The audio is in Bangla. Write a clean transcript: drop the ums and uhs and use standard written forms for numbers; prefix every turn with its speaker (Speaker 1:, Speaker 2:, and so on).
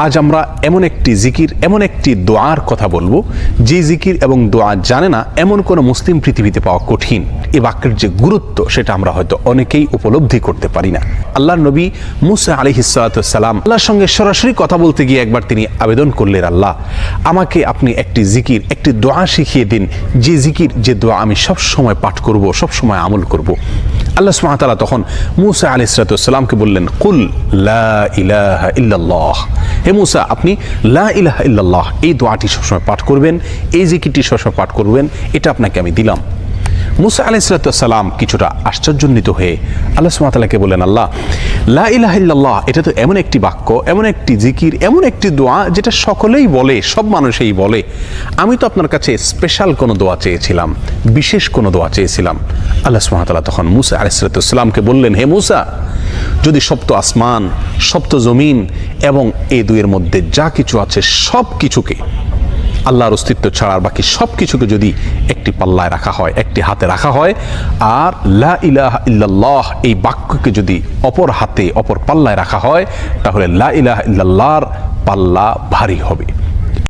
Speaker 1: আজ আমরা এমন একটি জিকির, এমন একটি দোয়ার কথা বলবো যে জিকির এবং দোয়া জানে না এমন কোনো মুসলিম পৃথিবীতে পাওয়া কঠিন। এই বাক্যের যে গুরুত্ব সেটা আমরা হয়তো অনেকেই উপলব্ধি করতে পারি না। আল্লাহর নবী মুসা আলাইহিস সালাতু ওয়াস সালাম আল্লাহর সঙ্গে সরাসরি কথা বলতে গিয়ে একবার তিনি আবেদন করলেন, আল্লাহ আমাকে আপনি একটি জিকির, একটি দোয়া শিখিয়ে দিন, যে জিকির, যে দোয়া আমি সব সময় পাঠ করব, সব সময় আমল করব। আল্লাহ সুবহানাহু ওয়া তাআলা তখন মুসা আলাইহিস সালাতু ওয়াস সালামকে বললেন, কুল লা ইলাহা ইল্লাল্লাহ, হে মুসা আপনি লা ইলাহা ইল্লাল্লাহ এই দোয়াটি সবসময় পাঠ করবেন, এই জিকিরটি সবসময় পাঠ করবেন, এটা আপনাকে আমি দিলাম। মুসা আলাইহিস সালাতু ওয়াস সালাম কিছুটা আশ্চর্যান্বিত হয়ে আল্লাহ সুবহানাহু ওয়া তাআলাকে বললেন, আল্লাহ লা ইলাহা ইল্লাল্লাহ এটা তো এমন একটি বাক্য, এমন একটি জিকির, এমন একটি দোয়া যেটা সকলেই বলে, সব মানুষই বলে। আমি তো আপনার কাছে স্পেশাল কোনো দোয়া চেয়েছিলাম, বিশেষ কোনো দোয়া চেয়েছিলাম। আল্লাহ সুবহানাহু ওয়া তাআলা তখন মুসা আলাইহিস সালাতু ওয়াস সালামকে বললেন, হে মুসা যদি সপ্ত আসমান, সপ্ত জমিন এবং এই দুইয়ের মধ্যে যা কিছু আছে সব কিছুকে, আল্লাহর অস্তিত্ব ছাড়া আর বাকি সব কিছুকে যদি একটি পাল্লায় রাখা হয়, একটি হাতে রাখা হয়, আর লা ইলাহা ইল্লাল্লাহ এই বাক্যকে যদি অপর হাতে, অপর পাল্লায় রাখা হয়, তাহলে লা ইলাহা ইল্লাল্লাহর পাল্লা ভারী হবে।